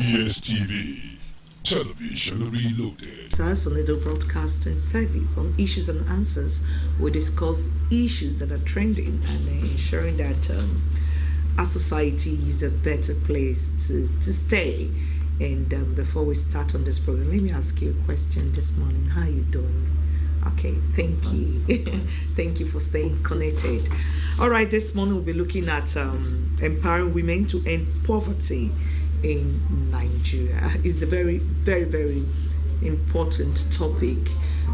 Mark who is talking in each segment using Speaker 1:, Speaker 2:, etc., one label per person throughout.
Speaker 1: EBS TV, Television Reloaded.
Speaker 2: Sonido Broadcasting Service on Issues and Answers. We discuss issues that are trending and ensuring that our society is a better place to stay. And before we start on this program, let me ask you a question this morning. How are you doing? Okay, thank you. Thank you for staying connected. All right, this morning we'll be looking at empowering women to end poverty in Nigeria. It's a very, very, very important topic.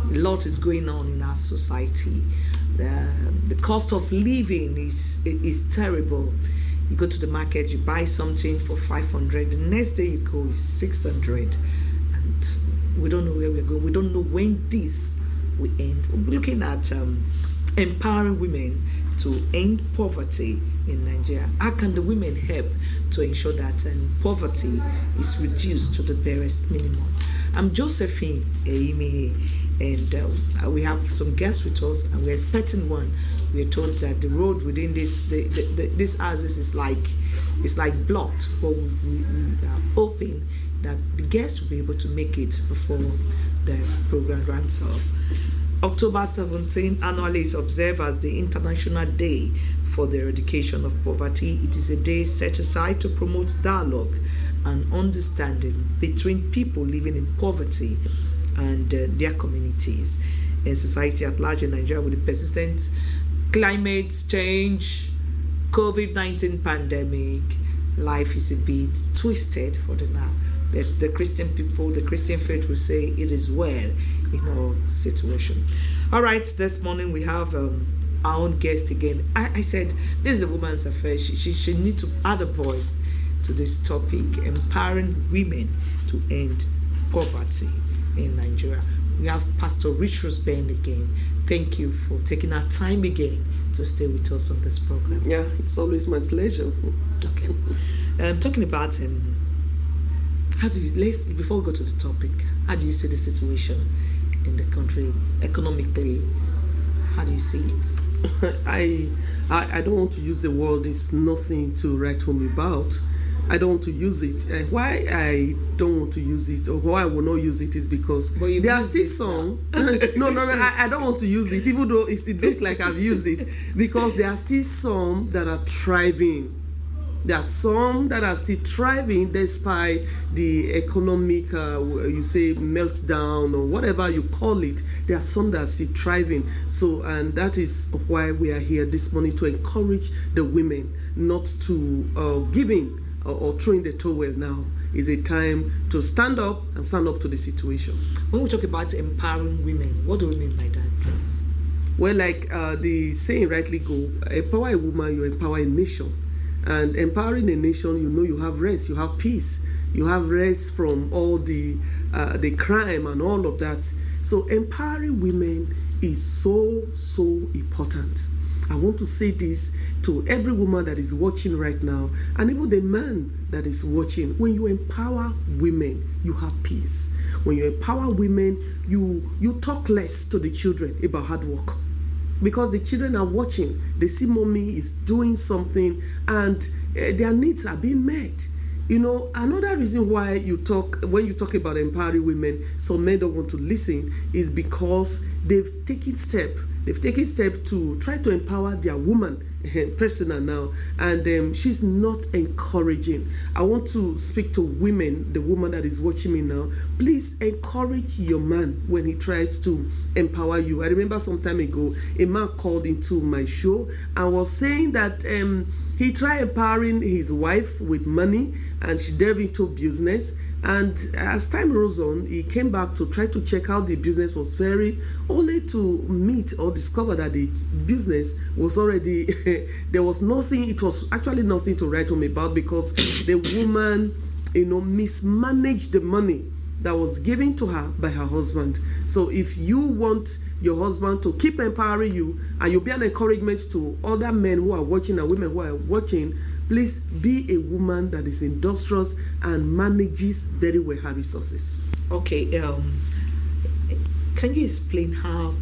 Speaker 2: A lot is going on in our society. The cost of living is terrible. You go to the market, you buy something for 500, the next day you go is 600, and we don't know where we're going. We don't know when this will end. We're looking at empowering women to end poverty in Nigeria. How can the women help to ensure that poverty is reduced to the barest minimum? I'm Josephine Eime, and we have some guests with us, and we're expecting one. We're told that the road within this houses is like blocked, but we are hoping that the guests will be able to make it before the program runs up. October 17 annually is observed as the International Day for the Eradication of Poverty. It is a day set aside to promote dialogue and understanding between people living in poverty and their communities and society at large in Nigeria with the persistent climate change, COVID-19 pandemic. Life is a bit twisted for the now. The Christian people, the Christian faith will say it is well in our situation. All right, this morning we have our own guest again. I said this is a woman's affair. She needs to add a voice to this topic, empowering women to end poverty in Nigeria. We have Pastor Richard Ben again. Thank you for taking our time again to stay with us on this program.
Speaker 3: Yeah, it's always my pleasure.
Speaker 2: Okay. Talking about how do you, before we go to the topic, how do you see the situation in the country economically? How do you see it?
Speaker 3: I don't want to use the word "it's nothing to write home about." I don't want to use it. Why I don't want to use it, or why I will not use it, is because there are still some. No, I don't want to use it, even though it looks like I've used it, because there are still some that are thriving. There are some that are still thriving despite the economic, you say, meltdown or whatever you call it. There are some that are still thriving. So, and that is why we are here this morning, to encourage the women not to give in or throw in the towel now. Is a time to stand up and stand up to the situation.
Speaker 2: When we talk about empowering women, what do we mean by that, please?
Speaker 3: Well, like the saying rightly go, empower a woman, you empower a nation. And empowering a nation, you have rest, you have peace, you have rest from all the crime and all of that. So empowering women is so important. I want to say this to every woman that is watching right now, and even the man that is watching. When you empower women, you have peace. When you empower women, you talk less to the children about hard work. Because the children are watching, they see mommy is doing something, and their needs are being met. Another reason why when you talk about empowering women, some men don't want to listen, is because they've taken step to try to empower their woman personal now, and she's not encouraging. I want to speak to women, the woman that is watching me now. Please encourage your man when he tries to empower you. I remember some time ago, a man called into my show and was saying that he tried empowering his wife with money, and she delved into business. And as time rose on, he came back to try to check how the business was faring, only to meet or discover that the business was already, there was nothing, it was actually nothing to write home about, because the woman, mismanaged the money that was given to her by her husband. So if you want your husband to keep empowering you, and you'll be an encouragement to other men who are watching and women who are watching, please be a woman that is industrious and manages very well her resources.
Speaker 2: Okay, can you explain how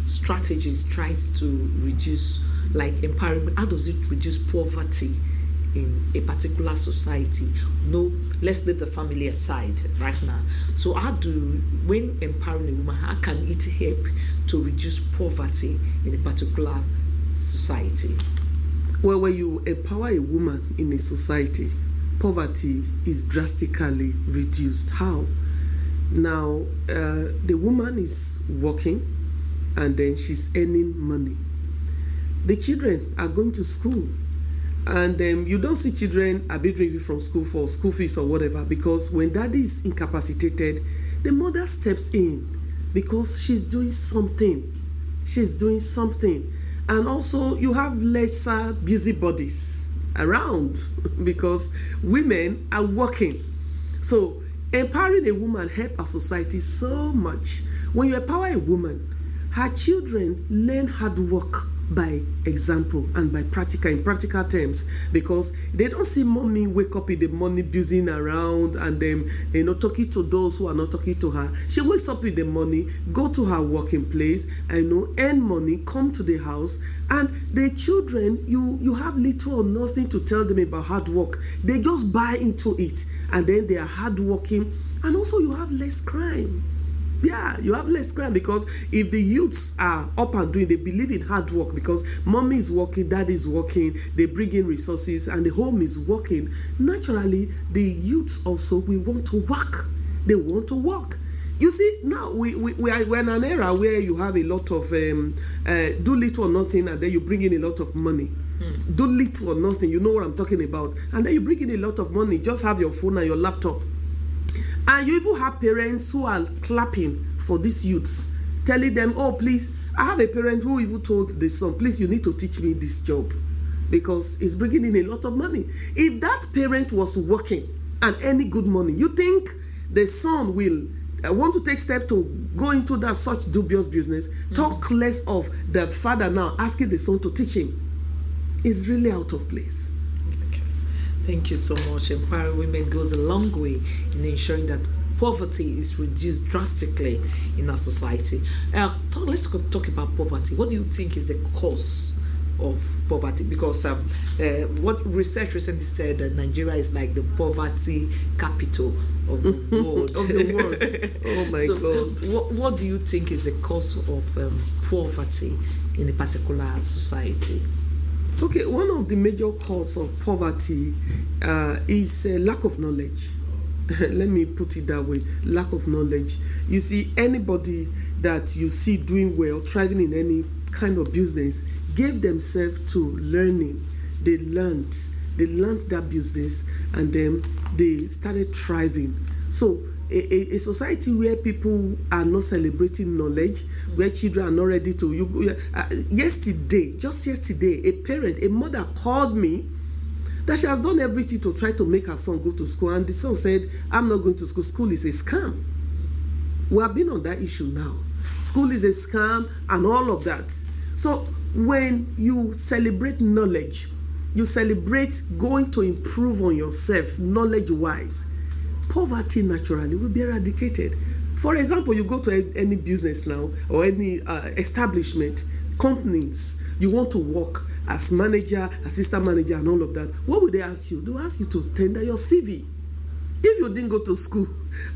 Speaker 2: strategies tries to reduce, like empowerment, how does it reduce poverty in a particular society. No, let's leave the family aside right now. So when empowering a woman, how can it help to reduce poverty in a particular society?
Speaker 3: Well, when you empower a woman in a society, poverty is drastically reduced. How? Now, the woman is working and then she's earning money. The children are going to school, and you don't see children arbitrarily from school for school fees or whatever, because when daddy is incapacitated, the mother steps in because she's doing something. And also you have lesser busybodies around because women are working. So empowering a woman helps our society so much. When you empower a woman, her children learn hard work by example and in practical terms, because they don't see mommy wake up in the morning buzzing around and talking to those who are not talking to her. She wakes up in the morning, go to her working place, and earn money, come to the house, and the children, you have little or nothing to tell them about hard work. They just buy into it, and then they are hardworking, and also you have less crime. Yeah, you have less crime, because if the youths are up and doing, they believe in hard work, because mommy is working, dad is working, they bring in resources, and the home is working. Naturally, the youths also will want to work. They want to work. You see, now we're in an era where you have a lot of do little or nothing, and then you bring in a lot of money. Do little or nothing, you know what I'm talking about, and then you bring in a lot of money. Just have your phone and your laptop. And you even have parents who are clapping for these youths, telling them, oh, please, I have a parent who even told the son, please, you need to teach me this job, because it's bringing in a lot of money. If that parent was working and earning good money, you think the son will want to take steps to go into that such dubious business? Talk less of the father now asking the son to teach him. It's really out of place.
Speaker 2: Thank you so much. Empowering women goes a long way in ensuring that poverty is reduced drastically in our society. Let's talk about poverty. What do you think is the cause of poverty? Because what research recently said that Nigeria is like the poverty capital of the world.
Speaker 3: Of the world. Oh my God.
Speaker 2: What do you think is the cause of poverty in a particular society?
Speaker 3: Okay, one of the major causes of poverty is lack of knowledge. Let me put it that way, lack of knowledge. You see, anybody that you see doing well, thriving in any kind of business, gave themselves to learning. They learned that business, and then they started thriving. So a society where people are not celebrating knowledge, where children are not ready to. Just yesterday, a mother called me that she has done everything to try to make her son go to school, and the son said, I'm not going to school. School is a scam. We have been on that issue now. School is a scam and all of that. So when you celebrate knowledge, you celebrate going to improve on yourself knowledge-wise, poverty naturally will be eradicated. For example, you go to any business now or any establishment, companies, you want to work as manager, assistant manager, and all of that. What would they ask you? They will ask you to tender your CV. If you didn't go to school,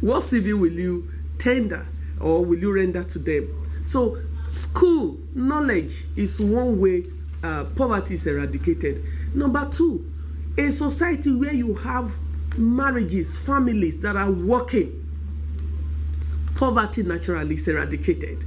Speaker 3: what CV will you tender or will you render to them? So school, knowledge is one way poverty is eradicated. Number two, a society where you have marriages, families that are working, poverty naturally is eradicated.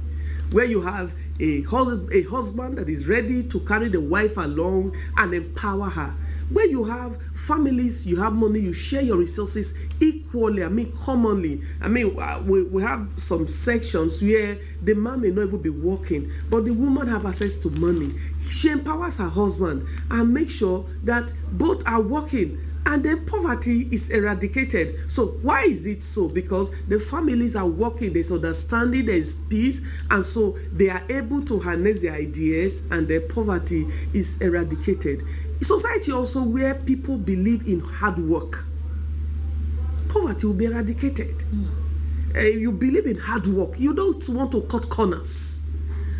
Speaker 3: Where you have a husband that is ready to carry the wife along and empower her. Where you have families, you have money, you share your resources equally, commonly. We have some sections where the man may not even be working, but the woman have access to money. She empowers her husband and makes sure that both are working, and then poverty is eradicated. So why is it so? Because the families are working, there's understanding, there's peace, and so they are able to harness their ideas, and their poverty is eradicated. Society also where people believe in hard work, poverty will be eradicated. You believe in hard work. You don't want to cut corners.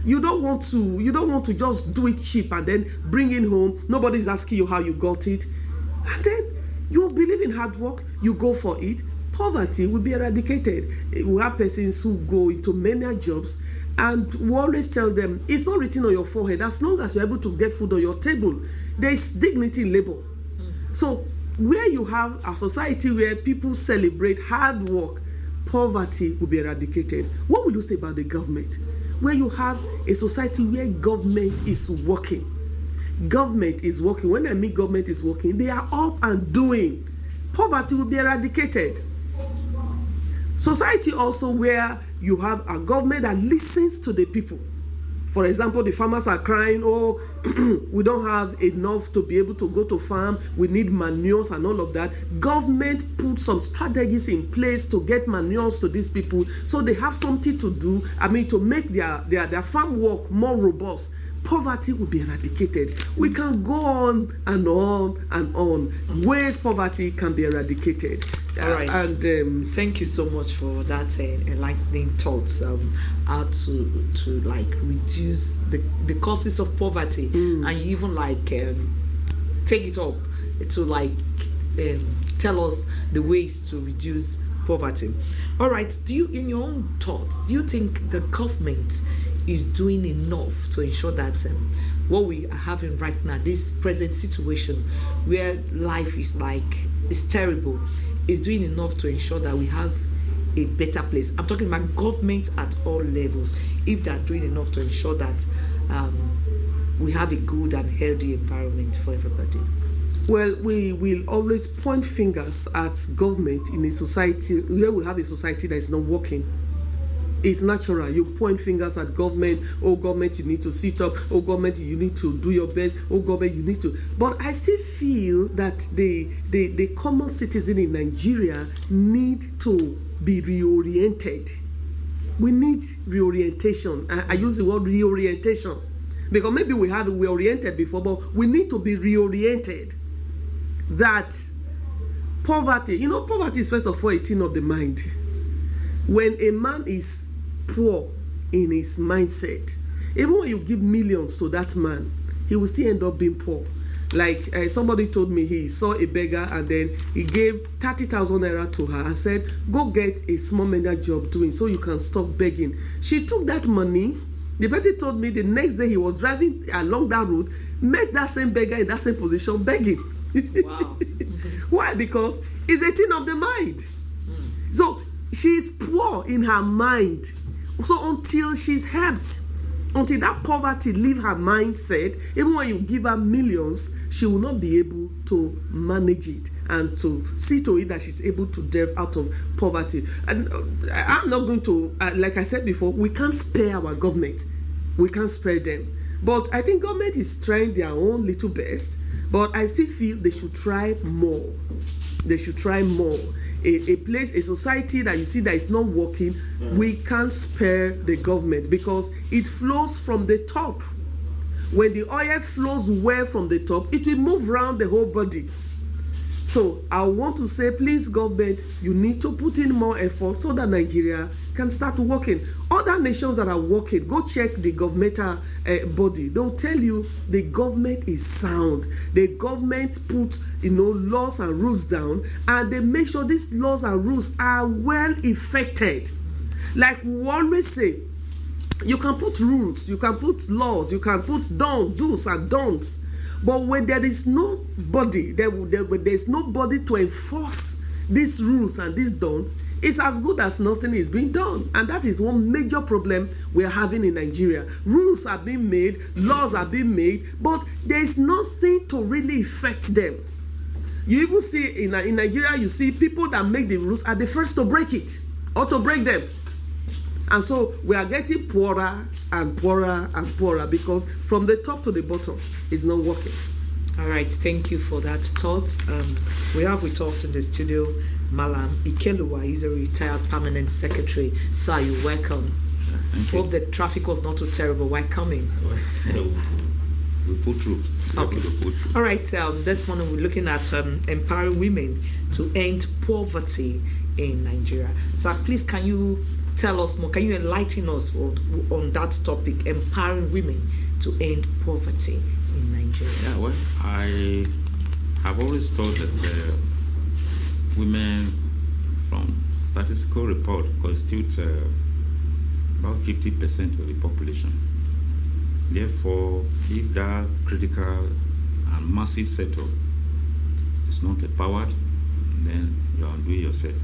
Speaker 3: You don't want to just do it cheap and then bring it home. Nobody's asking you how you got it. And then you believe in hard work, you go for it, poverty will be eradicated. We have persons who go into many jobs, and we always tell them, it's not written on your forehead. As long as you're able to get food on your table, there's dignity in labor. So where you have a society where people celebrate hard work, poverty will be eradicated. What will you say about the government? Where you have a society where government is working. Government is working. When I mean government is working, they are up and doing. Poverty will be eradicated. Society also where you have a government that listens to the people. For example, the farmers are crying, oh, we don't have enough to be able to go to farm, we need manures and all of that. Government put some strategies in place to get manures to these people so they have something to do, to make their farm work more robust. Poverty will be eradicated. We can go on and on and on. Ways poverty can be eradicated.
Speaker 2: All right.
Speaker 3: And
Speaker 2: thank you so much for that enlightening thoughts. How to reduce the causes of poverty, and you even take it up to tell us the ways to reduce poverty. All right. Do you, in your own thoughts, do you think the government is doing enough to ensure that what we are having right now, this present situation where life is terrible, is doing enough to ensure that we have a better place? I'm talking about government at all levels. If they're doing enough to ensure that we have a good and healthy environment for everybody.
Speaker 3: Well, we will always point fingers at government in a society where we have a society that is not working. It's natural. You point fingers at government. Oh, government, you need to sit up. Oh, government, you need to do your best. Oh, government, you need to. But I still feel that the common citizen in Nigeria need to be reoriented. We need reorientation. I use the word reorientation because maybe we were oriented before, but we need to be reoriented. That poverty, poverty is first of all a thing of the mind. When a man is poor in his mindset, even when you give millions to that man, he will still end up being poor. Like somebody told me, he saw a beggar and then he gave 30,000 naira to her and said, go get a small menial job doing so you can stop begging. She took that money. The person told me the next day he was driving along that road, met that same beggar in that same position begging.
Speaker 2: Wow.
Speaker 3: Why? Because it's a thing of the mind. So she's poor in her mind. So until she's helped, until that poverty leave her mindset, even when you give her millions, she will not be able to manage it and to see to it that she's able to delve out of poverty. And I'm not going to, like I said before, we can't spare our government. We can't spare them. But I think government is trying their own little best, but I still feel they should try more. They should try more. A place, a society that you see that is not working, we can't spare the government because it flows from the top. When the oil flows well from the top, it will move around the whole body. So I want to say, please, government, you need to put in more effort so that Nigeria can start working. Other nations that are working, go check the governmental body. They'll tell you the government is sound. The government put laws and rules down, and they make sure these laws and rules are well effected. Like we always say, you can put rules, you can put laws, you can put do's and don'ts. But when there is nobody, there's nobody to enforce these rules and these don'ts, it's as good as nothing is being done. And that is one major problem we're having in Nigeria. Rules are being made, laws are being made, but there's nothing to really affect them. You even see in Nigeria, you see people that make the rules are the first to break it or to break them. And so we are getting poorer and poorer and poorer because from the top to the bottom it's not working.
Speaker 2: All right, thank you for that thought. We have with us in the studio Malam Ikeluwa. He's a retired permanent secretary. Sir, you're welcome. Hope the traffic was not too terrible while coming.
Speaker 4: We put through.
Speaker 2: Okay. All right, this morning we're looking at empowering women to end poverty in Nigeria. So please, can you tell us more? Can you enlighten us on that topic, empowering women to end poverty in Nigeria?
Speaker 4: Yeah, well, I I've always thought that women, from statistical report, constitute about 50% of the population. Therefore, if that critical and massive sector is not empowered, then you are doing yourself.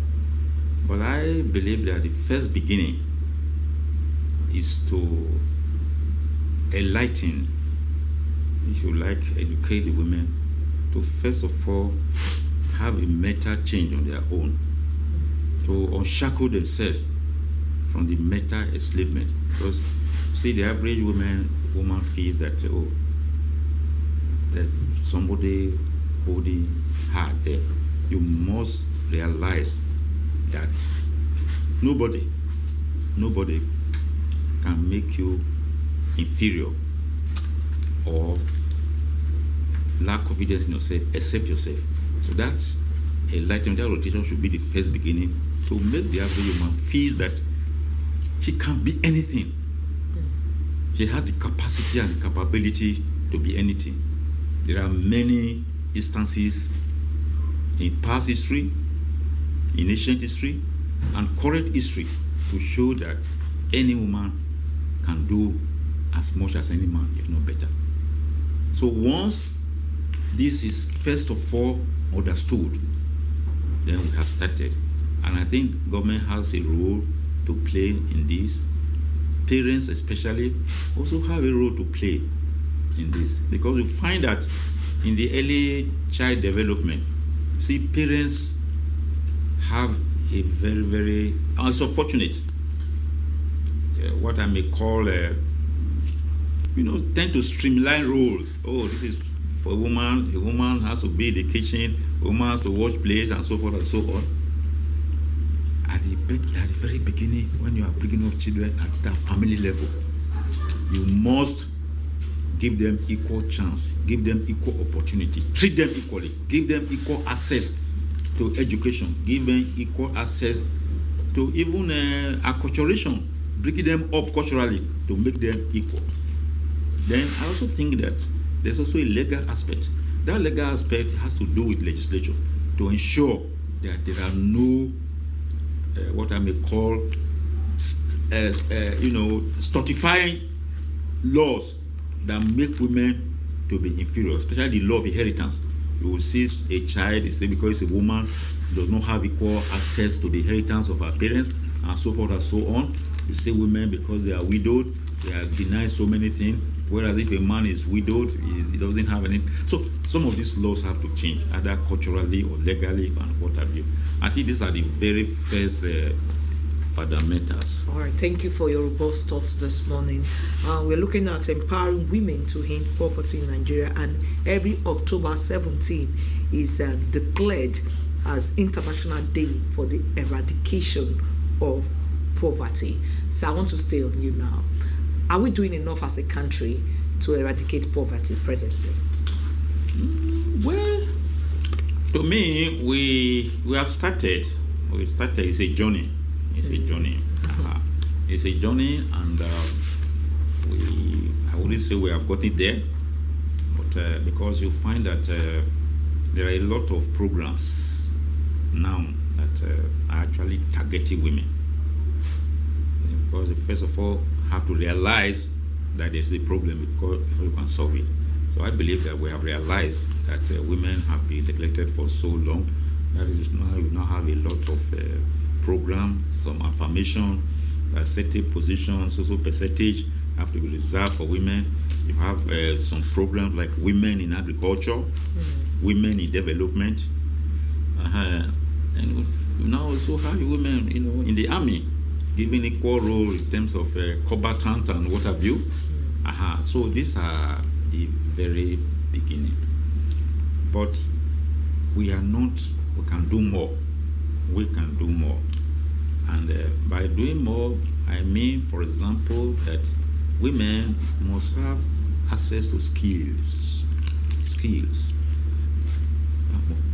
Speaker 4: But I believe that the first beginning is to enlighten, if you like, educate the women to first of all have a mental change on their own, to unshackle themselves from the mental enslavement. Because see, the average woman feels that that somebody holding her there. You must realize that nobody can make you inferior or lack confidence in yourself except yourself. So that's enlightenment. That rotation should be the first beginning to make the average woman feel that she can be anything. She has the capacity and the capability to be anything. There are many instances in past history, in ancient history, and current history to show that any woman can do as much as any man, if not better. So once this is first of all understood, then we have started. And I think government has a role to play in this. Parents especially also have a role to play in this, because we find that in the early child development, see, parents have a very, very, also fortunate, what I may call, tend to streamline roles. Oh, this is for a woman has to be in the kitchen, a woman has to wash plates, and so forth and so on. At the very beginning, when you are bringing up children at that family level, you must give them equal chance, give them equal opportunity, treat them equally, give them equal access to education, give them equal access to even acculturation, bringing them up culturally to make them equal. Then I also think that there's also a legal aspect. That legal aspect has to do with legislature to ensure that there are no what I may call stultifying laws that make women to be inferior, especially the law of inheritance. You will see a child, you say because it's a woman, does not have equal access to the inheritance of her parents, and so forth and so on. You see women, because they are widowed, they are denied so many things, whereas if a man is widowed, he doesn't have any. So some of these laws have to change, either culturally or legally and what have you. I think these are the very first fundamentals.
Speaker 2: All right, thank you for your robust thoughts this morning. We're looking at empowering women to end poverty in Nigeria, and every October 17 is declared as International Day for the Eradication of Poverty. So I want to stay on you now. Are we doing enough as a country to eradicate poverty presently?
Speaker 4: Well, to me, we have started. It's a journey. It's a journey. It's a journey, and I wouldn't say we have got it there, but because you find that there are a lot of programs now that are actually targeting women. Because first of all, have to realize that there's a problem before you can solve it. So I believe that we have realized that women have been neglected for so long. That is now we now have a lot of programs, some affirmation, certain positions, social percentage have to be reserved for women. You have some programs like women in agriculture, women in development, and we now also have women, in the army, given equal role in terms of combatant and what have you. So these are the very beginning. But we can do more. We can do more. And by doing more, I mean, for example, that women must have access to skills.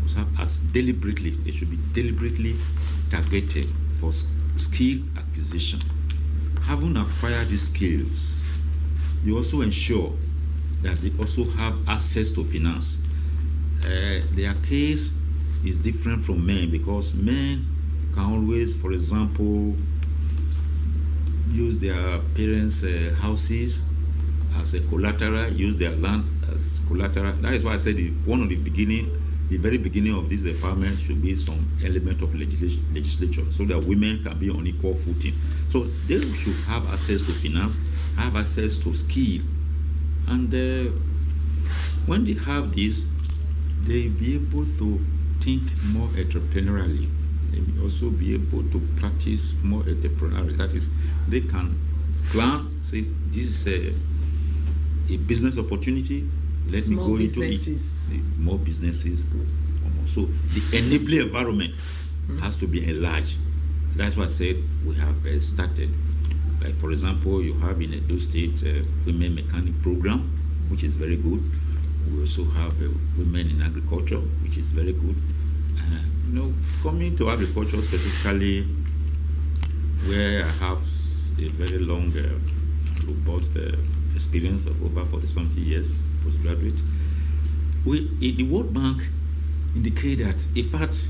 Speaker 4: Must have they should be deliberately targeted for skill acquisition. Having acquired these skills, you also ensure that they also have access to finance. their case is different from men, because men can always, for example, use their parents' houses as a collateral, use their land as collateral. That is why I said the very beginning of this empowerment should be some element of legislation, so that women can be on equal footing. So they should have access to finance, have access to skill, and when they have this, they be able to think more entrepreneurially. They will also be able to practice more entrepreneurially. That is, they can plan, say, this is a business opportunity, let me go into it. More businesses. So the enabling environment has to be enlarged. That's why I said we have started. Like, for example, you have in Edo State women mechanic program, which is very good. We also have women in agriculture, which is very good. Coming to agriculture specifically, where I have a very long, robust experience of over 40-something years, postgraduate, the World Bank indicate that, in fact,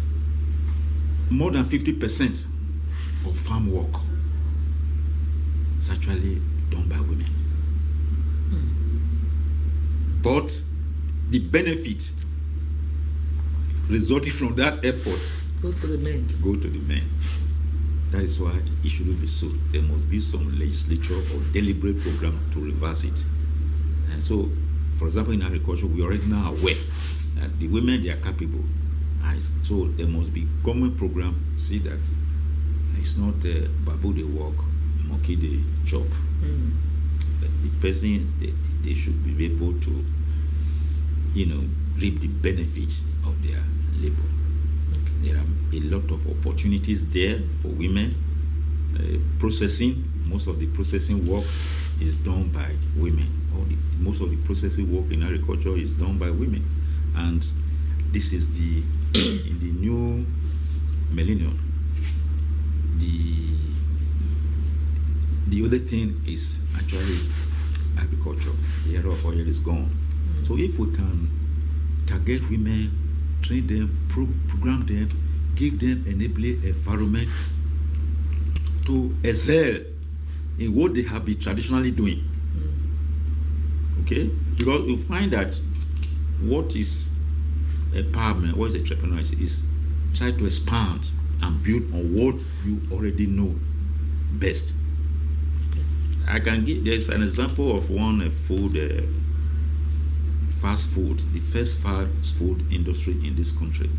Speaker 4: more than 50% of farm work is actually done by women. But the benefit resulting from that effort
Speaker 2: goes to the men.
Speaker 4: Go to the men. That is why it shouldn't be so. There must be some legislature or deliberate program to reverse it. And so, for example, in agriculture, we already now aware that the women, they are capable. And so there must be common program, see that it's not babu they work, monkey they chop. The person, they should be able to, reap the benefits of their labor. There are a lot of opportunities there for women. Processing, most of the processing work is done by women. Most of the processing work in agriculture is done by women. And this is in the new millennium. The other thing is actually agriculture. The era of oil is gone. So if we can target women, train them, program them, give them enabling environment to excel in what they have been traditionally doing. Okay? Because you find that what is empowerment, what is entrepreneurship, is try to expand and build on what you already know best. I can give, there's an example of one food, fast food, the first fast food industry in this country.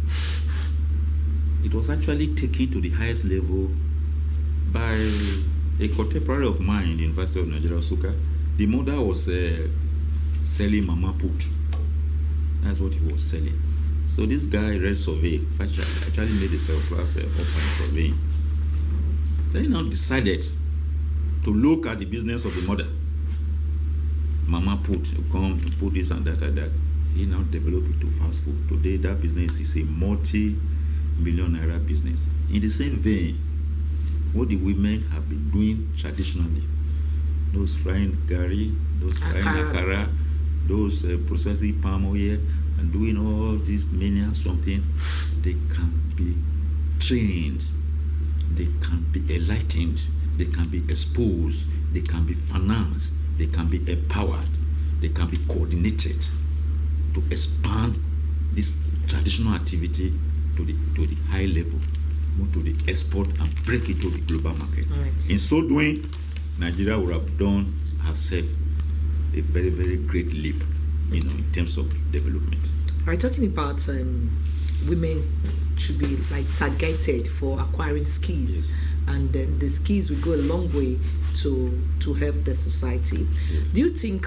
Speaker 4: It was actually taken to the highest level by a contemporary of mine in the University of Nigeria, Suka. The mother was selling mama put. That's what he was selling. So this guy read survey, actually made a self-class up and surveying. Then he now decided to look at the business of the mother. Mama put, you come, you put this and that and that. He now developed it to fast food. Today, that business is a multi-million naira business. In the same vein, what the women have been doing traditionally, those frying gari, those frying akara, those processing palm oil, and doing all this mania something, they can be trained, they can be enlightened, they can be exposed, they can be financed, they can be empowered, they can be coordinated to expand this traditional activity to the high level, to the export and break it to the global market.
Speaker 2: Right.
Speaker 4: In so doing, Nigeria would have done herself a very, very great leap, in terms of development.
Speaker 2: Are talking about women should be like targeted for acquiring skills?
Speaker 4: Yes.
Speaker 2: And then the skills will go a long way to help the society.
Speaker 4: Yes.
Speaker 2: Do you think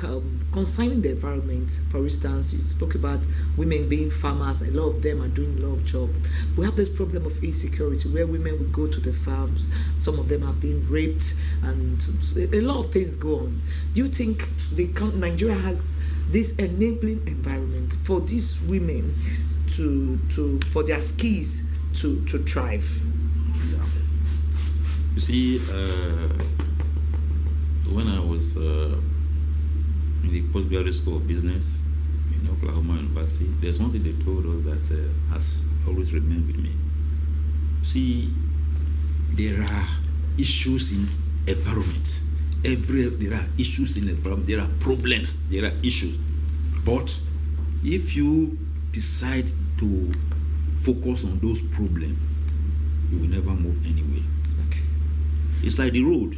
Speaker 2: concerning the environment, for instance, you spoke about women being farmers, a lot of them are doing a lot of jobs. We have this problem of insecurity where women would go to the farms, some of them are being raped, and a lot of things go on. Do you think Nigeria has this enabling environment for these women for their skills to thrive?
Speaker 4: You see, when I was in the postgraduate school of business, in Oklahoma University, there's one thing they told us that has always remained with me. See, there are issues in environment. There are issues in environment. There are problems. There are issues. But if you decide to focus on those problems, you will never move anywhere.
Speaker 2: Okay.
Speaker 4: It's like the road.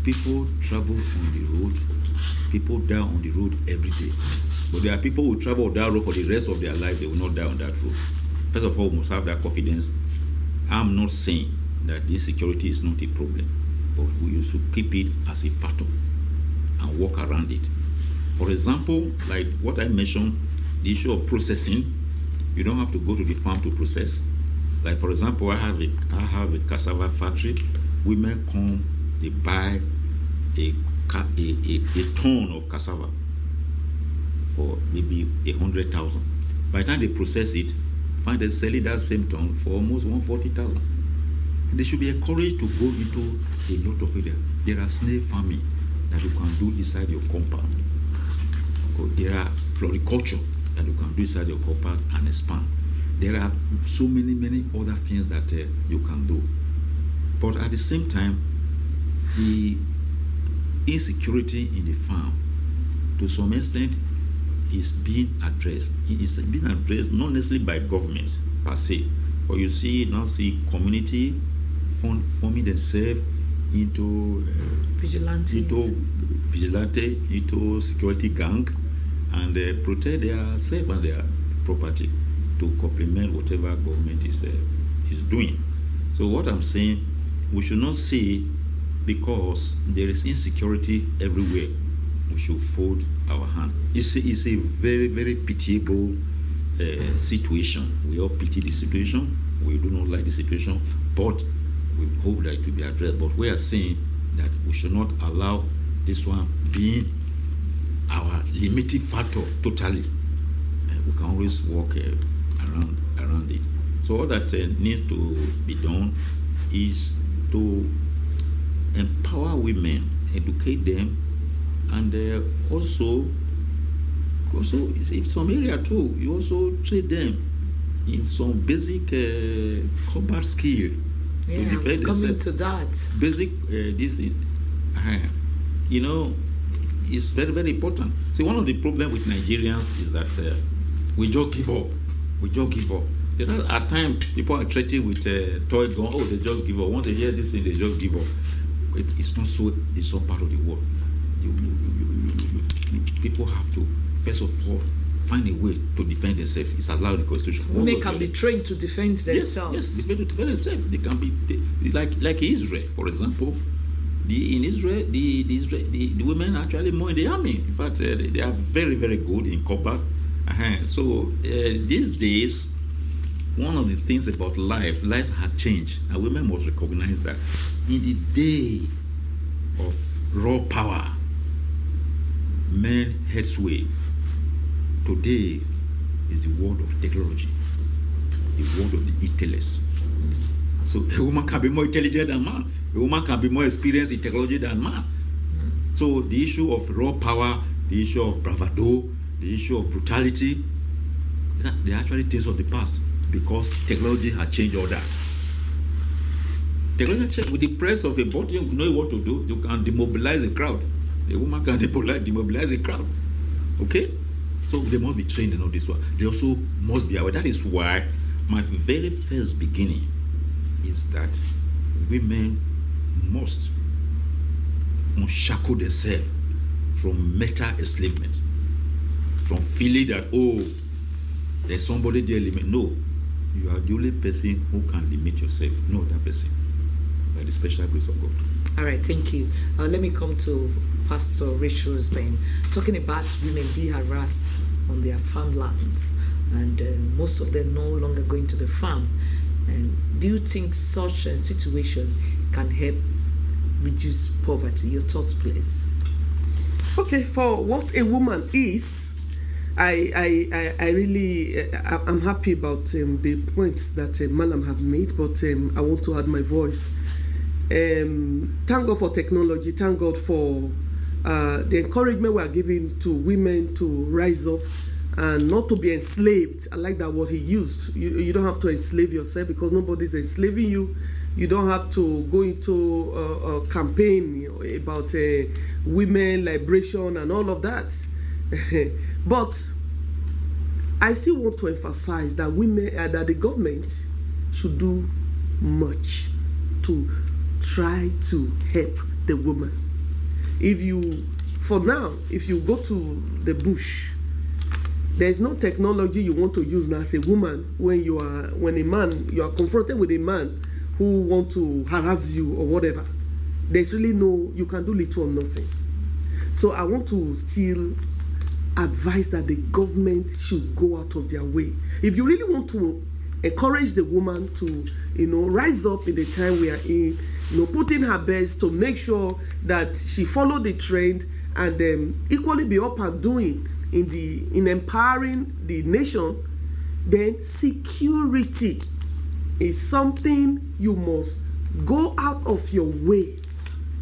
Speaker 4: People travel on the road. People die on the road every day. But there are people who travel on that road for the rest of their life. They will not die on that road. First of all, we must have that confidence. I'm not saying that this security is not a problem, but we should keep it as a factor and work around it. For example, like what I mentioned, the issue of processing. You don't have to go to the farm to process. Like for example, I have a cassava factory. Women come, they buy a ton of cassava for maybe 100,000. By the time they process it, find them selling that same ton for almost 140,000. They should be encouraged to go into a lot of area. There are snail farming that you can do inside your compound. There are floriculture that you can do inside your compound and expand. There are so many other things that you can do. But at the same time, the insecurity in the farm, to some extent, is being addressed. It is being addressed not necessarily by government per se, but you now see community forming themselves into
Speaker 2: vigilantes,
Speaker 4: into security gang, and protect their self and their property to complement whatever government is doing. So what I'm saying, we should not say because there is insecurity everywhere, we should fold our hand. It's a very, very pitiable situation. We all pity the situation. We do not like the situation, but we hope that it will be addressed. But we are saying that we should not allow this one being our limiting factor totally. We can always walk around it. So all that needs to be done is to empower women, educate them, and also in some area too, you also train them in some basic combat skill.
Speaker 2: Yeah, it's coming to that.
Speaker 4: Basic, it's very, very important. See, one of the problems with Nigerians is that we just give up. At times, people are treated with toy gun. Oh, they just give up. Once they hear this thing, they just give up. It's not so. It's not part of the world. People have to, first of all, find a way to defend themselves. It's allowed in the Constitution.
Speaker 2: Women can be trained to defend themselves.
Speaker 4: Yes, be trained to defend themselves. They can be like Israel, for example. In Israel, the women are actually more in the army. In fact, they are very, very good in combat. So these days, one of the things about life has changed, and women must recognize that. In the day of raw power, men had sway. Today is the world of technology, the world of the intellect. So a woman can be more intelligent than man. A woman can be more experienced in technology than man. So the issue of raw power, the issue of bravado, the issue of brutality, they are actually things of the past because technology has changed all that. Technology, with the press of a button, you know what to do. You can demobilize a crowd. A woman can demobilize a crowd. Okay? So they must be trained in all this one. They also must be aware. That is why my very first beginning is that women must unshackle themselves from mental enslavement, from feeling that, oh, there's somebody there limit. No, you are the only person who can limit yourself, no other person, by the special grace of God.
Speaker 2: All right, thank you. Let me come to Pastor Rachel's Ben, talking about women being harassed on their farmland, and most of them no longer going to the farm. And do you think such a situation can help reduce poverty? Your thoughts, please.
Speaker 3: Okay, for what a woman is, I really I'm happy about the points that Malam have made, but I want to add my voice. Thank God for technology. Thank God for the encouragement we are giving to women to rise up and not to be enslaved. I like that word he used. You don't have to enslave yourself because nobody's enslaving you. You don't have to go into a campaign about women liberation and all of that. But I still want to emphasize that that the government should do much to try to help the woman. If you go to the bush, there's no technology you want to use now as a woman when you are confronted with a man who want to harass you or whatever. There's really you can do little or nothing. So I want to still advise that the government should go out of their way. If you really want to encourage the woman to, rise up in the time we are in, put in her best to make sure that she follow the trend and equally be up and doing in empowering the nation, then security is something you must go out of your way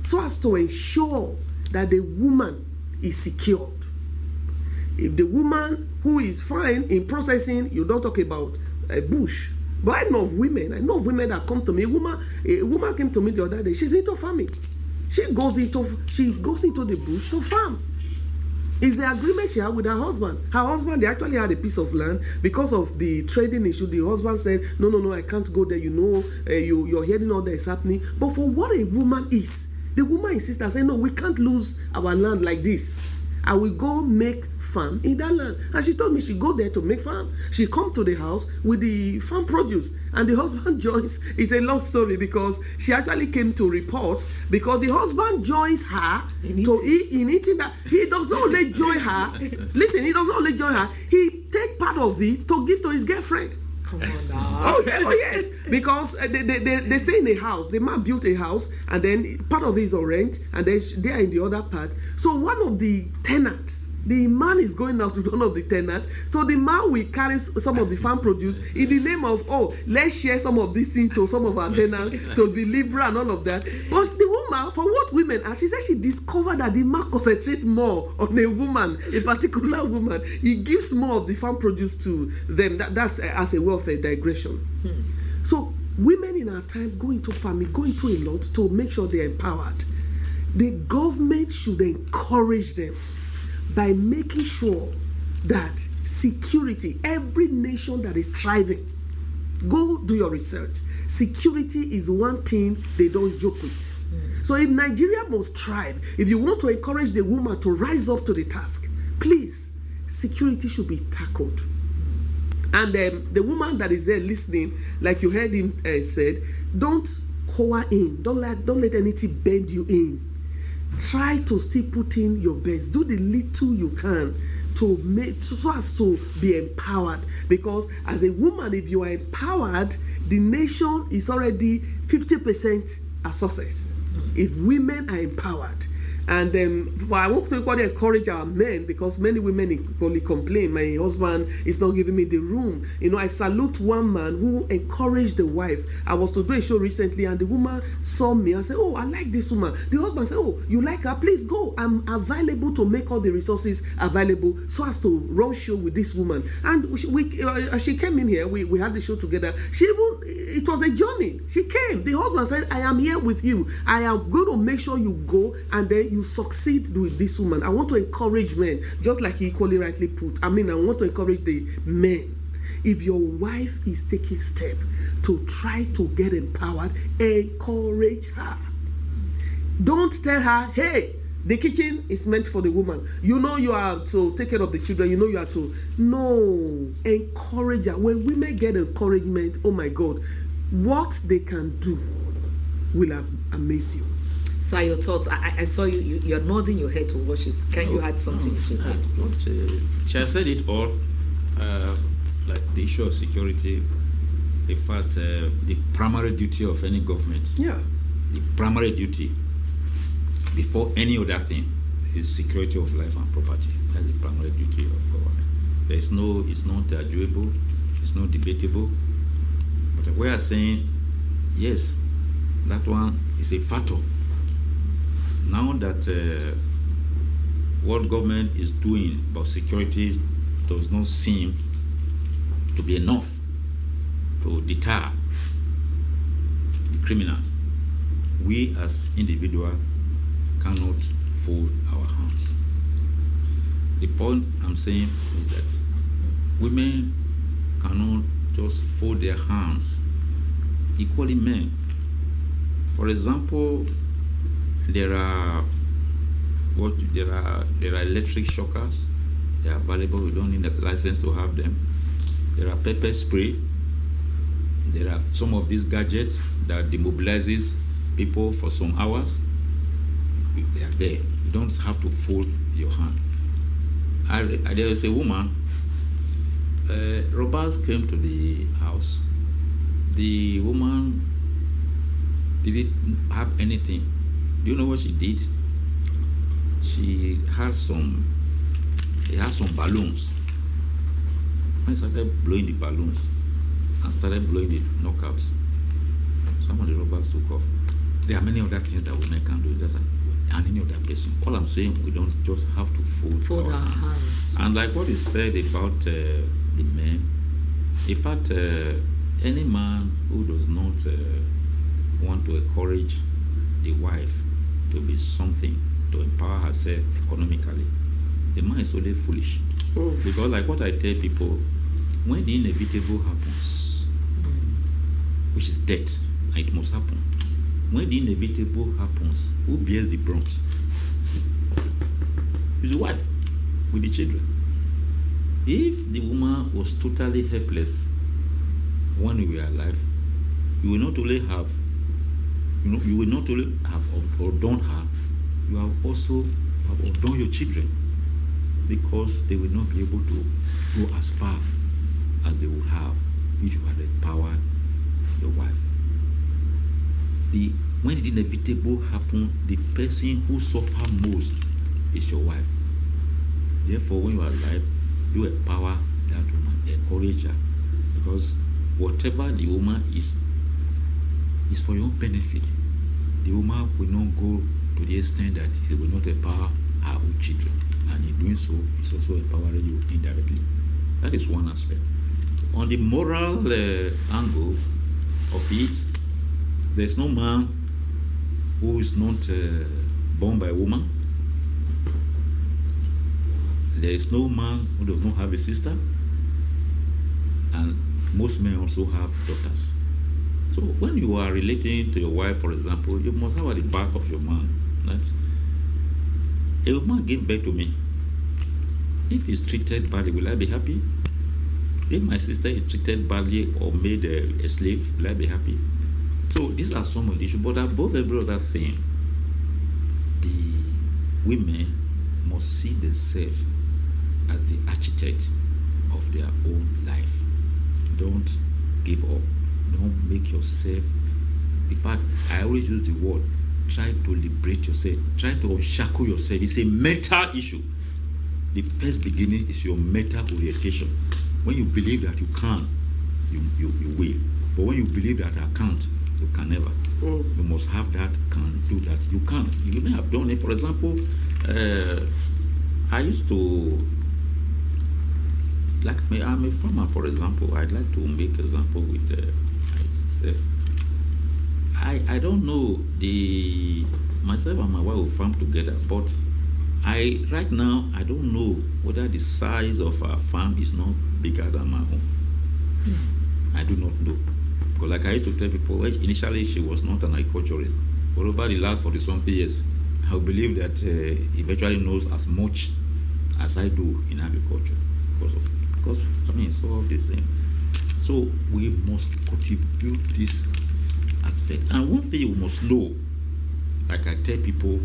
Speaker 3: so as to ensure that the woman is secured. If the woman who is fine in processing, you don't talk about a bush. But I know of women that come to me. A woman came to me the other day. She's into farming. She goes into the bush to farm. It's the agreement she had with her husband. Her husband, they actually had a piece of land. Because of the trading issue, the husband said, no, I can't go there. You're hearing all that is happening. But for what a woman is, the woman insists and says, no, we can't lose our land like this. I will go make farm in that land. And she told me she go there to make farm. She come to the house with the farm produce. And the husband joins. It's a long story because she actually came to report because the husband joins her in eating that. He does not only join her. Listen, he does not only join her. He take part of it to give to his girlfriend.
Speaker 2: Come on now.
Speaker 3: Oh yes, because they stay in a house. The man built a house, and then part of it is on rent, and then they are in the other part. So one of the tenants, the man is going out with one of the tenants. So the man will carry some of the farm produce in the name of, let's share some of this thing to some of our tenants to be liberal and all of that. But the woman, for what women, and she said she discovered that the man concentrates more on a woman, a particular woman. He gives more of the farm produce to them. That's as a way of a digression. So women in our time go into farming, go into a lot to make sure they're empowered. The government should encourage them by making sure that security, every nation that is thriving, go do your research. Security is one thing they don't joke with. So if Nigeria must thrive, if you want to encourage the woman to rise up to the task, please, security should be tackled. And the woman that is there listening, like you heard him said, don't cower in, don't let anything bend you in. Try to still put in your best. Do the little you can to make so as to be empowered. Because as a woman, if you are empowered, the nation is already 50% a success. If women are empowered. And I want to equally encourage our men, because many women equally complain, my husband is not giving me the room. I salute one man who encouraged the wife. I was to do a show recently, and the woman saw me and said, I like this woman. The husband said, you like her? Please go. I'm available to make all the resources available so as to run show with this woman. And she came in here. We had the show together. It was a journey. She came. The husband said, I am here with you. I am going to make sure you go, and then you succeed with this woman. I want to encourage men, just like he equally rightly put. I want to encourage the men. If your wife is taking steps to try to get empowered, encourage her. Don't tell her, hey, the kitchen is meant for the woman. You have to take care of the children. You have to. No, encourage her. When women get encouragement, oh my God, what they can do will amaze you.
Speaker 2: Sir, your thoughts. I saw you're nodding your head to watch this. Can you add something to that?
Speaker 4: She has said it all, like the issue of security. In fact, the primary duty of any government, the primary duty before any other thing is security of life and property. That's the primary duty of government. It's not arguable, it's not debatable. But we are saying, yes, that one is a factor. Now that what government is doing about security does not seem to be enough to deter the criminals, we as individuals cannot fold our hands. The point I'm saying is that women cannot just fold their hands. Equally men. For example, there are electric shockers. They are valuable. We don't need a license to have them. There are pepper spray. There are some of these gadgets that demobilizes people for some hours. They are there. You don't have to fold your hand. There is a woman. Robbers came to the house. The woman didn't have anything. Do you know what she did? She had some balloons. When I started blowing the balloons and started blowing the knockouts, some of the robbers took off. There are many other things that women can do, just and any other person. All I'm saying, we don't just have to fold our hands. And like what is said about the men, in fact, any man who does not want to encourage the wife to be something, to empower herself economically, the man is only foolish. Because like what I tell people, when the inevitable happens, which is death, and it must happen, when the inevitable happens, who bears the brunt? It's the wife with the children. If the woman was totally helpless when we were alive, you will not only have, you will not only have outdone her, you have also outdone your children, because they will not be able to go as far as they would have if you had empowered your wife. When the inevitable happens, the person who suffers most is your wife. Therefore, when you are alive, you empower that woman, encourage her, because whatever the woman is for your benefit. The woman will not go to the extent that he will not empower her own children, and in doing so, it's also empowering you indirectly. That is one aspect. On the moral angle of it, there's no man who is not born by a woman. There is no man who does not have a sister, and most men also have daughters. So when you are relating to your wife, for example, you must have at the back of your mind that a woman gave birth to me. If he's treated badly, will I be happy? If my sister is treated badly or made a slave, will I be happy? So these are some of the issues. But above every other thing, the women must see themselves as the architect of their own life. Don't give up. Don't make yourself. In fact, I always use the word, try to liberate yourself. Try to unshackle yourself. It's a mental issue. The first beginning is your mental orientation. When you believe that you can, you will. But when you believe that I can't, you can never. You must have that, can do that. You can. You may have done it. For example, I used to, like I'm a farmer, for example. I'd like to make example with myself. I don't know, myself and my wife will farm together, but right now I don't know whether the size of our farm is not bigger than my own. I do not know. Because like I used to tell people, initially she was not an agriculturist, but over the last 40-something years, I believe that he eventually knows as much as I do in agriculture. Because I mean, it's all the same. So we must contribute this aspect. And one thing you must know, like I tell people,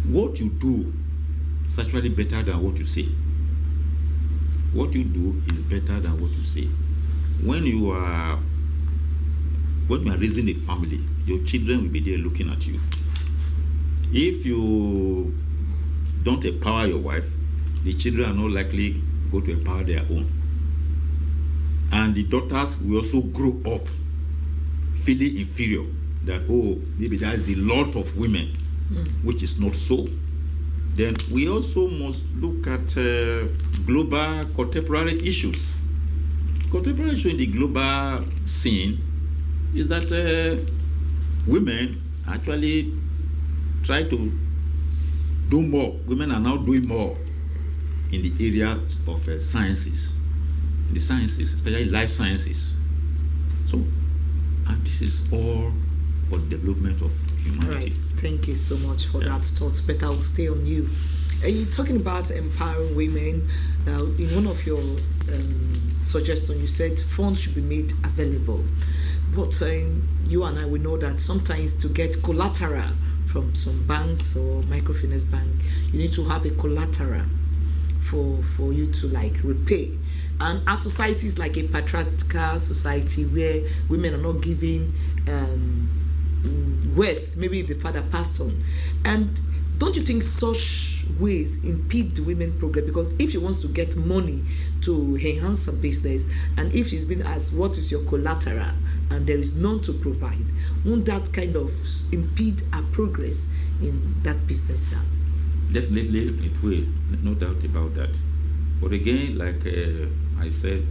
Speaker 4: what you do is actually better than what you say. What you do is better than what you say. When you are raising a family, your children will be there looking at you. If you don't empower your wife, the children are not likely go to empower their own. And the daughters will also grow up feeling inferior, that, oh, maybe that is the lot of women. which is not so. Then we also must look at global contemporary issues. Contemporary issue in the global scene is that women actually try to do more. Women are now doing more in the area of sciences, in the sciences, especially life sciences. So, and this is all for the development of humanity.
Speaker 2: Right. Thank you so much for that thought. But I will stay on you. You're talking about empowering women. In one of your suggestions, you said funds should be made available. But you and I, we know that sometimes to get collateral from some banks or microfinance bank, you need to have a collateral for you to like repay. And our society is like a patriarchal society where women are not given wealth. Maybe the father passed on. And don't you think such ways impede the women progress? Because if she wants to get money to enhance her business, and if she's been asked what is your collateral and there is none to provide, won't that kind of impede her progress in that business?
Speaker 4: Definitely it will, no doubt about that. But again, like I said,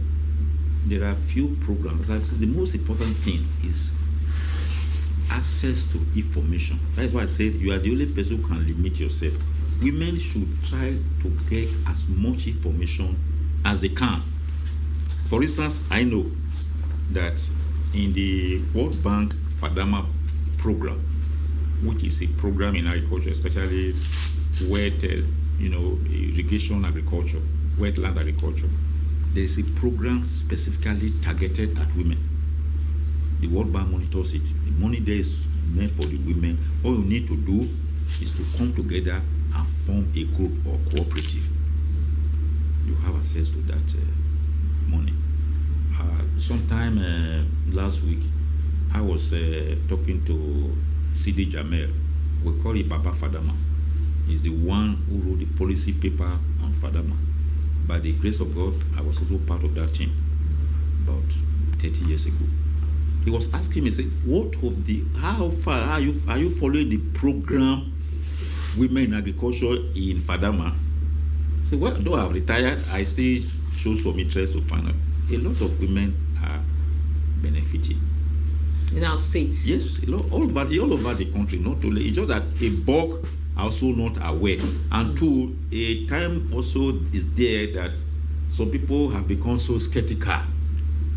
Speaker 4: there are few programs. The most important thing is access to information. That's why I said you are the only person who can limit yourself. Women should try to get as much information as they can. For instance, I know that in the World Bank FADAMA program, which is a program in agriculture, especially wet, irrigation agriculture, wetland agriculture, there is a program specifically targeted at women. The World Bank monitors it. The money there is meant for the women. All you need to do is to come together and form a group or cooperative. You have access to that money. Sometime last week, I was talking to C.D. Jamel. We call it Baba Fadama. He's the one who wrote the policy paper on Fadama. By the grace of God, I was also part of that team about 30 years ago. He was asking me, say, how far are you following the program Women in Agriculture in Fadama? I said, well, though I've retired, I still show some interest to find out. A lot of women are benefiting.
Speaker 2: In our states?
Speaker 4: Yes, all over the country, not only. It's just that a bulk are also not aware. And two, a time also is there that some people have become so skeptical.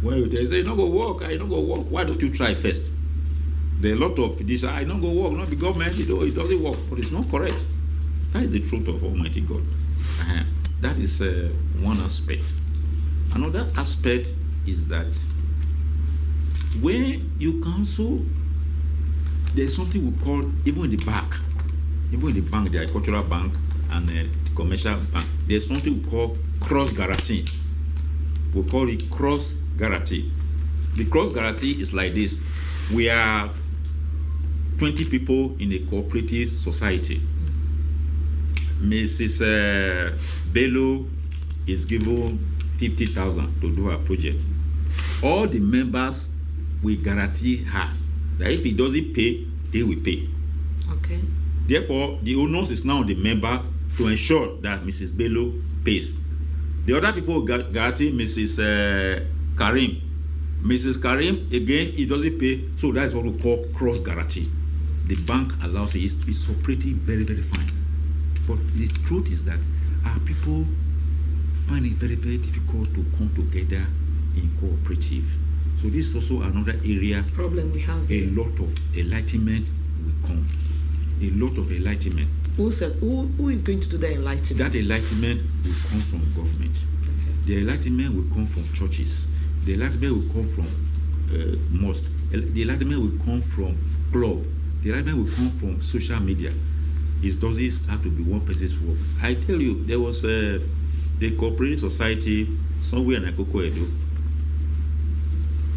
Speaker 4: Well, they say, not go work, I don't go work. Why don't you try first? There are a lot of this, I don't go work, not the government, it doesn't work. But it's not correct. That is the truth of Almighty God. That is one aspect. Another aspect is that when you counsel, there's something we call, even in the bank, the agricultural bank and the commercial bank, there's something we call cross guarantee. We call it cross guarantee. The cross guarantee is like this. We are 20 people in a cooperative society. Mrs. Bello is given 50,000 to do her project. All the members will guarantee her that if he doesn't pay, they will pay.
Speaker 2: Okay.
Speaker 4: Therefore, the onus is now on the member to ensure that Mrs. Bello pays. The other people guarantee Mrs. Karim. Mrs. Karim, again, he doesn't pay, so that's what we call cross guarantee. The bank allows it. It's operating very, very fine. But the truth is that our people find it very, very difficult to come together in cooperative. So this is also another area.
Speaker 2: Problem we have.
Speaker 4: A lot of enlightenment will come. A lot of enlightenment.
Speaker 2: Who is going to do the enlightenment?
Speaker 4: That enlightenment will come from government. Okay. The enlightenment will come from churches. The enlightenment will come from mosque. The enlightenment will come from club. The enlightenment will come from social media. It doesn't have to be one person's work. I tell you, there was a cooperative society somewhere in Akoko Edo.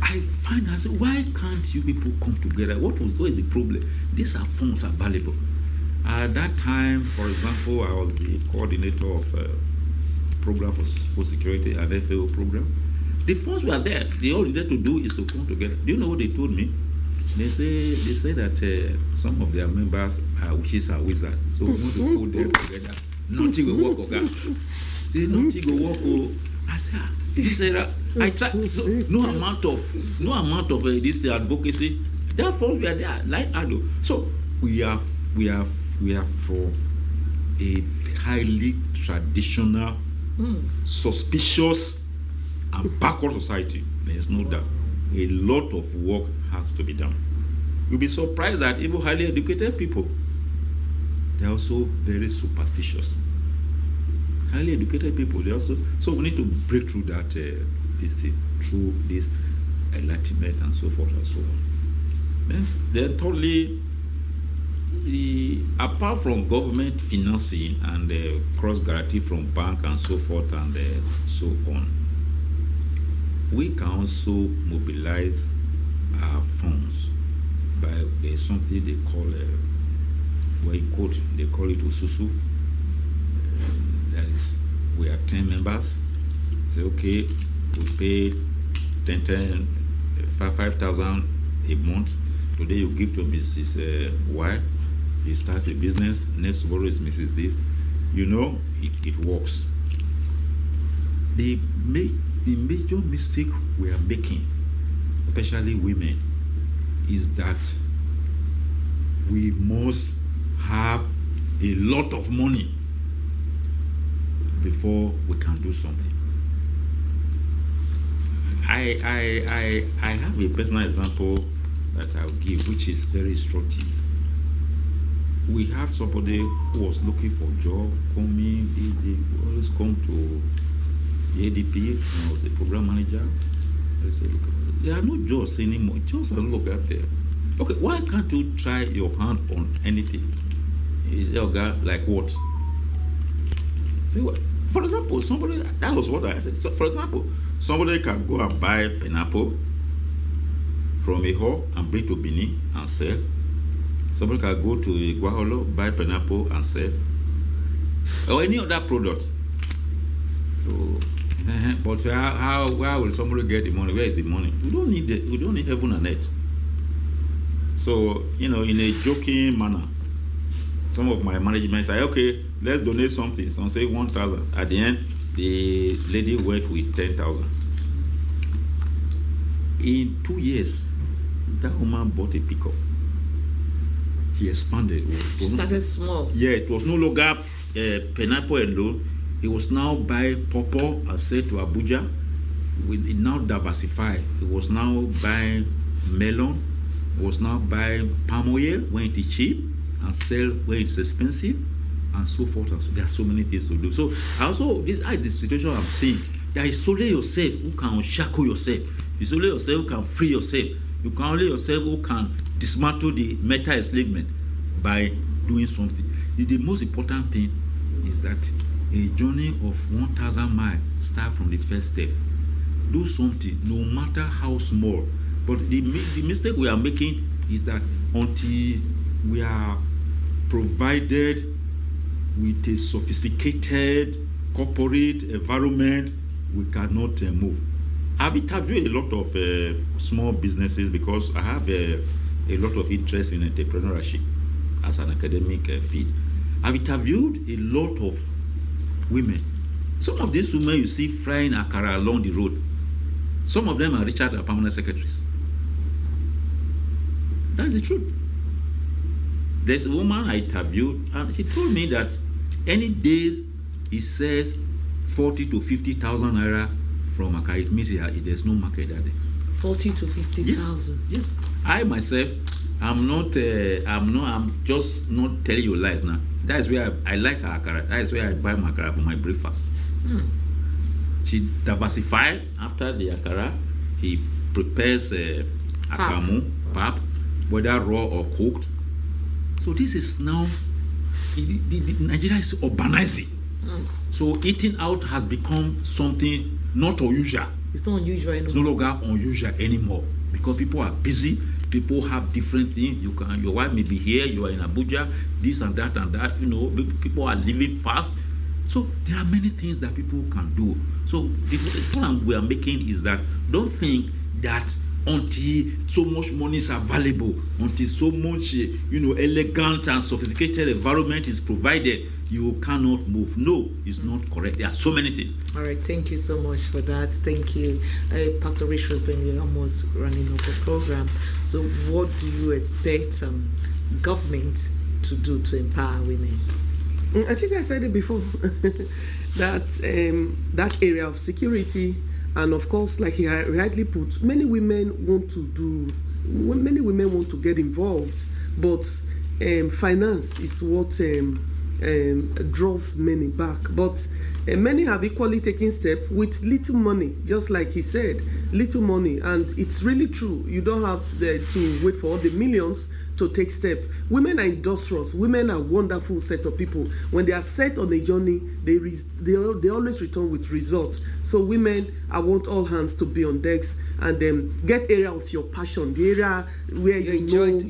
Speaker 4: I find out, why can't you people come together? What is the problem? These are funds available. At that time, for example, I was the coordinator of a program for food security, an FAO program. The funds were there. The all you need to do is to come together. Do you know what they told me? They say that some of their members are witches and wizards. So we want to put them together. Nothing will work, okay? Nothing will work. Oh. I said, I try. So no amount of this advocacy. Therefore, we are there like Ado. So we are for a highly traditional, suspicious, and backward society. There is no doubt. A lot of work has to be done. You'll be surprised that even highly educated people, they're also very superstitious. Highly educated people, they also. So we need to break through that through this enlightenment and so forth and so on. Then totally, apart from government financing and cross guarantee from bank and so forth and so on, we can also mobilize our funds by there's something they call they call it Ususu. That is, we are 10 members. Say, okay, we pay 5,000 a month. Today you give to Mrs. Y. He starts a business. Next tomorrow is Mrs. This. You know, it works. The major mistake we are making, especially women, is that we must have a lot of money before we can do something. I have a personal example that I'll give, which is very instructive. We have somebody who was looking for a job, coming, they always come to the ADP, I was the program manager. I said, look, there are no jobs anymore. Just look at there. Okay, why can't you try your hand on anything? Is your guy like what? For example, somebody, that was what I said. So, for example, somebody can go and buy pineapple from a hall and bring to Benin and sell. Somebody can go to a Guaholo, buy pineapple and sell. Or any other product. So, but how will somebody get the money? Where is the money? We don't need heaven and earth. So, in a joking manner, some of my management say, okay, let's donate something. Some say 1,000. At the end, the lady went with 10,000. In 2 years, that woman bought a pickup. He expanded.
Speaker 2: She started small.
Speaker 4: Yeah, it was no longer pineapple alone. He was now buying pawpaw and sell to Abuja. It now diversified. He was now buying melon. He was now buying palm oil when it is cheap and sell when it's expensive, and so forth and so. There are so many things to do. So also, this is the situation I'm seeing. There is only yourself who can shackle yourself. It's only yourself who can free yourself. You can only yourself who can dismantle the mental enslavement by doing something. The most important thing is that a journey of 1,000 miles start from the first step. Do something, no matter how small. But the mistake we are making is that until we are provided with a sophisticated corporate environment, we cannot move. I've interviewed a lot of small businesses because I have a lot of interest in entrepreneurship as an academic field. I've interviewed a lot of women. Some of these women you see frying akara along the road. Some of them are Richard and permanent secretaries. That's the truth. There's a woman I interviewed, and she told me that any day he says 40 to 50,000 naira from akara, it means there's no market that day.
Speaker 2: 40 to 50,000.
Speaker 4: Yes. I myself, I'm just not telling you lies now. That is where I like akara. That is where I buy my akara for my breakfast. She diversified after the akara. He prepares akamu, pap, whether raw or cooked. So this is now, Nigeria is urbanizing. So eating out has become something not unusual.
Speaker 2: It's not unusual anymore.
Speaker 4: It's no longer unusual anymore because people are busy. People have different things. Your wife may be here. You are in Abuja. This and that and that. People are living fast. So there are many things that people can do. So the point we are making is that don't think that until so much money is available, until so much elegant and sophisticated environment is provided, you cannot move. No, it's not correct. There are so many things.
Speaker 2: All right, thank you so much for that. Thank you. Pastor Rich has been almost running up the program. So what do you expect government to do to empower women?
Speaker 3: I think I said it before, that area of security, and of course, like he rightly put, many women want to get involved, but finance is what draws many back. But many have equally taken step with little money, just like he said, little money, and it's really true. You don't have to wait for all the millions to take step. Women are industrious. Women are wonderful set of people. When they are set on a journey, they always return with results. So women, I want all hands to be on decks and get area of your passion, the area where you enjoy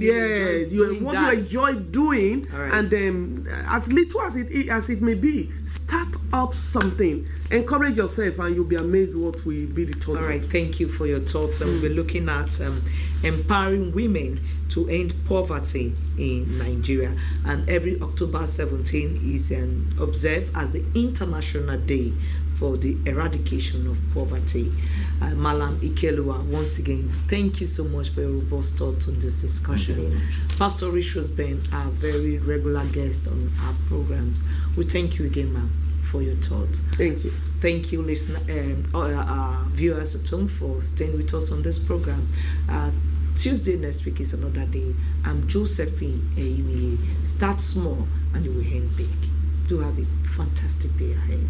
Speaker 3: doing,
Speaker 2: right.
Speaker 3: And as little as it may be, start up something. Encourage yourself, and you'll be amazed what will be the turnout.
Speaker 2: All right, thank you for your thoughts. We'll be looking at empowering women to end poverty in Nigeria, and every October 17 is observed as the International Day for the Eradication of Poverty. Malam Ikelua, once again, thank you so much for your robust thoughts on this discussion. Pastor Rich has been a very regular guest on our programs. We thank you again, ma'am, for your thoughts.
Speaker 3: Thank you.
Speaker 2: Thank you, listener, our viewers at home, for staying with us on this program. Tuesday next week is another day. I'm Josephine. You will start small and you will end big. Do have a fantastic day ahead.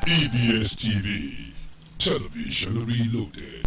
Speaker 1: EBS TV, television reloaded.